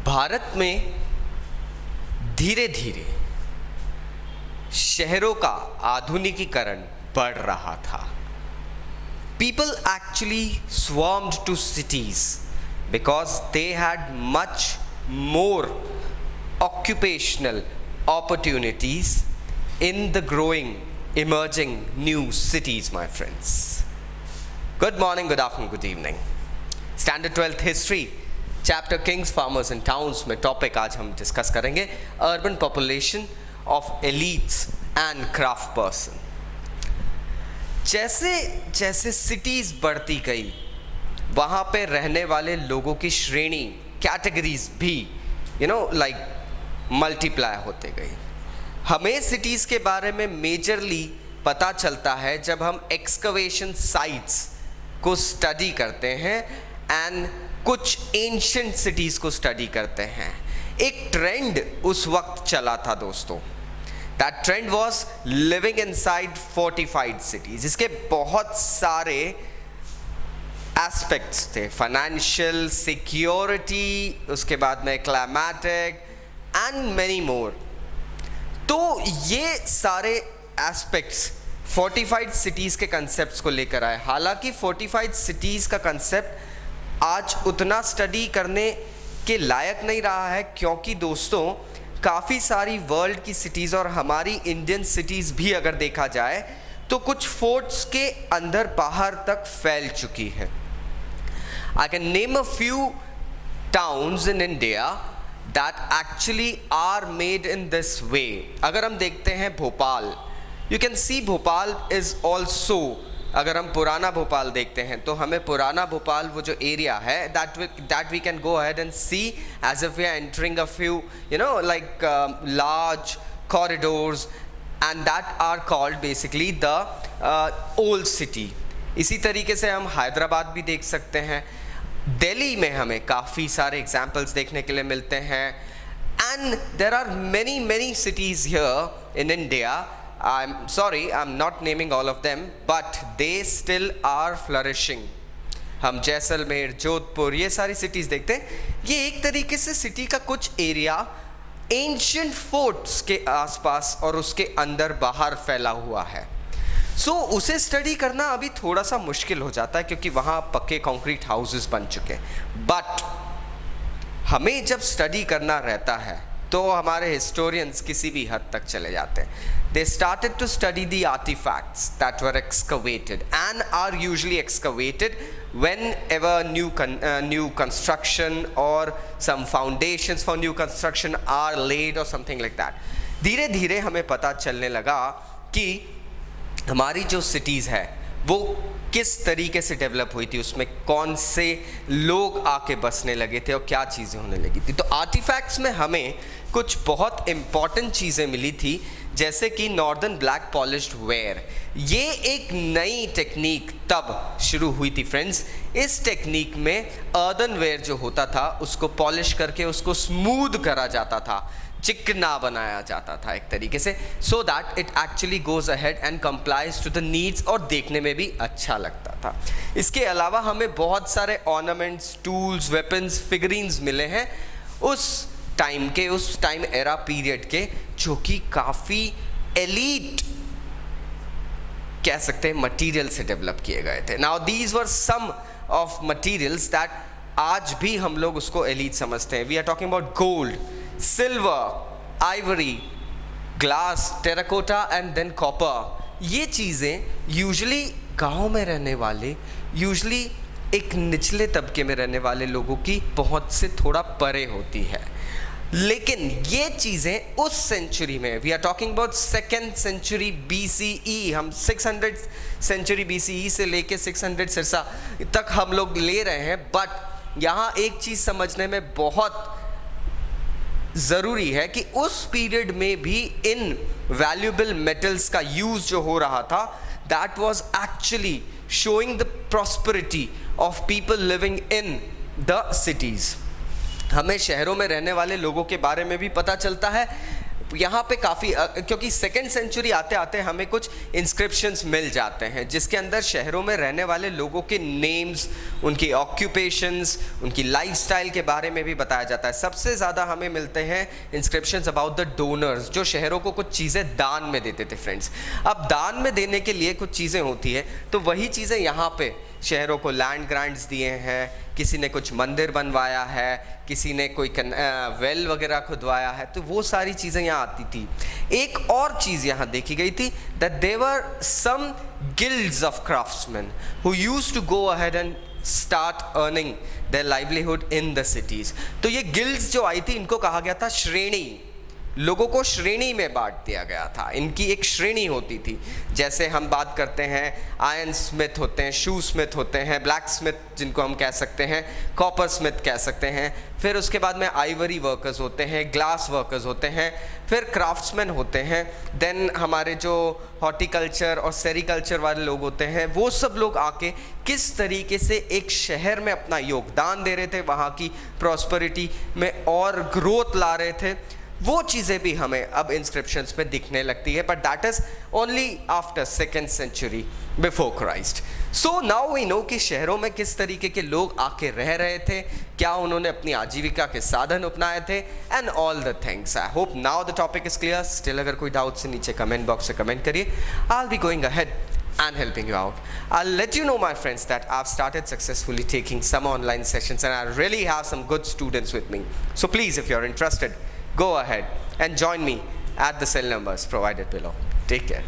भारत में धीरे धीरे शहरों का आधुनिकीकरण बढ़ रहा था. People actually swarmed to cities because they had much more occupational opportunities in the growing, emerging new cities, my friends. Good morning, good afternoon, good evening. Standard 12th History, Chapter Kings, Farmers and Towns में topic आज हम discuss करेंगे urban population of elites and craft person. जैसे जैसे cities बढ़ती गई वहाँ पे रहने वाले लोगों की श्रेणी कैटेगरीज भी मल्टीप्लाई होते गई. हमें सिटीज़ के बारे में मेजरली पता चलता है जब हम एक्सकवेशन साइट्स को स्टडी करते हैं एंड कुछ एंशिएंट सिटीज़ को स्टडी करते हैं. एक ट्रेंड उस वक्त चला था दोस्तों. That trend was living inside fortified cities. इसके बहुत सारे एस्पेक्ट्स थे, फाइनेंशियल, सिक्योरिटी, उसके बाद में क्लाइमेटिक एंड मैनी मोर. तो ये सारे एस्पेक्ट्स फोर्टिफाइड सिटीज़ के कंसेप्ट्स को लेकर आए. हालांकि फोर्टिफाइड सिटीज़ का कंसेप्ट आज उतना स्टडी करने के लायक नहीं रहा है, क्योंकि दोस्तों काफ़ी सारी वर्ल्ड की सिटीज़ और हमारी इंडियन सिटीज़ भी अगर देखा जाए तो कुछ फोर्ट्स के अंदर बाहर तक फैल चुकी है. I can name a few towns in India that actually are made in this way. अगर हम देखते हैं Bhopal, you can see Bhopal is also, अगर हम पुराना भोपाल देखते हैं तो हमें पुराना भोपाल वो जो एरिया है that we can go ahead and see as if we are entering a few large corridors and that are called basically the old city. इसी तरीके से हम हैदराबाद भी देख सकते हैं. दिल्ली में हमें काफ़ी सारे एग्जाम्पल्स देखने के लिए मिलते हैं. And there are many cities here in India. I'm sorry, I'm not naming all of them, but they still are flourishing. हम जैसलमेर, जोधपुर, ये सारी सिटीज़ देखते हैं. ये एक तरीके से सिटी का कुछ एरिया एंशिएंट फोर्ट्स के आसपास और उसके अंदर बाहर फैला हुआ है. सो उसे स्टडी करना अभी थोड़ा सा मुश्किल हो जाता है क्योंकि वहाँ पक्के कंक्रीट हाउसेस बन चुके हैं. बट हमें जब स्टडी करना रहता है तो हमारे हिस्टोरियंस किसी भी हद तक चले जाते हैं. They started to study the artifacts that were excavated and are usually excavated whenever new construction or some foundations for new construction are laid or something like that. धीरे धीरे हमें पता चलने लगा कि हमारी जो सिटीज़ है वो किस तरीके से डेवलप हुई थी, उसमें कौन से लोग आके बसने लगे थे और क्या चीज़ें होने लगी थी. तो आर्टिफैक्ट्स में हमें कुछ बहुत इम्पॉर्टेंट चीज़ें मिली थी, जैसे कि नॉर्दर्न ब्लैक पॉलिश्ड वेयर. ये एक नई टेक्निक तब शुरू हुई थी फ्रेंड्स. इस टेक्निक में अर्दन वेयर जो होता था उसको पॉलिश करके उसको स्मूथ करा जाता था, चिकना बनाया जाता था एक तरीके से, so that it actually goes ahead and complies to the needs, और देखने में भी अच्छा लगता था. इसके अलावा हमें बहुत सारे ऑर्नामेंट्स, टूल्स, वेपन्स, फिगरीन्स मिले हैं उस टाइम एरा पीरियड के, जो कि काफ़ी एलीट कह सकते हैं मटेरियल से डेवलप किए गए थे. Now these were some of materials that आज भी हम लोग उसको एलीट समझते हैं. We are talking about gold, silver, ivory, glass, terracotta and then copper. ये चीज़ें यूजुअली गाँव में रहने वाले, यूजुअली एक निचले तबके में रहने वाले लोगों की पहुंच से थोड़ा परे होती है. लेकिन ये चीज़ें उस सेंचुरी में, we are talking about 2nd century BCE, हम 600 सेंचुरी BCE से लेके 600 सिरसा तक हम लोग ले रहे हैं. बट यहाँ एक चीज़ समझने में बहुत ज़रूरी है कि उस पीरियड में भी इन वैल्यूएबल मेटल्स का यूज़ जो हो रहा था, that was actually showing the prosperity of people living in the cities. हमें शहरों में रहने वाले लोगों के बारे में भी पता चलता है. यहाँ पे काफ़ी क्योंकि सेकेंड सेंचुरी आते आते हमें कुछ इंस्क्रिप्शंस मिल जाते हैं जिसके अंदर शहरों में रहने वाले लोगों के नेम्स, उनकी ऑक्यूपेशंस, उनकी लाइफस्टाइल के बारे में भी बताया जाता है। सबसे ज़्यादा हमें मिलते हैं इंस्क्रिप्शंस अबाउट द डोनर्स, जो शहरों को कुछ चीज़ें दान में देते थे फ्रेंड्स। अब दान में देने के लिए कुछ चीज़ें होती है, तो वही चीज़ें यहाँ पे शहरों को लैंड ग्रांट्स दिए हैं, किसी ने कुछ मंदिर बनवाया है, किसी ने कोई वेल वगैरह खुदवाया है, तो वो सारी चीज़ें यहाँ आती थी। एक और चीज़ यहाँ देखी गई थी that there some guilds of craftsman who used to go ahead and start earning their livelihood in the cities. तो ये गिल्ड्स जो आई थी इनको कहा गया था श्रेणी, लोगों को श्रेणी में बांट दिया गया था, इनकी एक श्रेणी होती थी। जैसे हम बात करते हैं आयरन स्मिथ होते हैं, शू स्मिथ होते हैं, ब्लैक स्मिथ जिनको हम कह सकते हैं, कॉपर स्मिथ कह सकते हैं, फिर उसके बाद में आइवरी वर्कर्स होते हैं, ग्लास वर्कर्स होते हैं, फिर क्राफ्ट्समैन होते हैं, देन हमारे जो हॉर्टिकल्चर और सेरिकल्चर वाले लोग होते हैं, वो सब लोग आके किस तरीके से एक शहर में अपना योगदान दे रहे थे, वहाँ की प्रॉस्पेरिटी में और ग्रोथ ला रहे थे, वो चीज़ें भी हमें अब इंस्क्रिप्शंस में दिखने लगती है, but that is only after second century before Christ. So now we know कि शहरों में किस तरीके के लोग आके रह रहे थे, क्या उन्होंने अपनी आजीविका के साधन अपनाए थे, and all the things. I hope now the topic is clear. Still अगर कोई डाउट से नीचे कमेंट बॉक्स से कमेंट करिए, I will be going ahead and helping you out. I'll let you know, my friends, that I've started successfully taking some online sessions and I really have some good students with me. So please, if you're interested, go ahead and join me at the cell numbers provided below. Take care.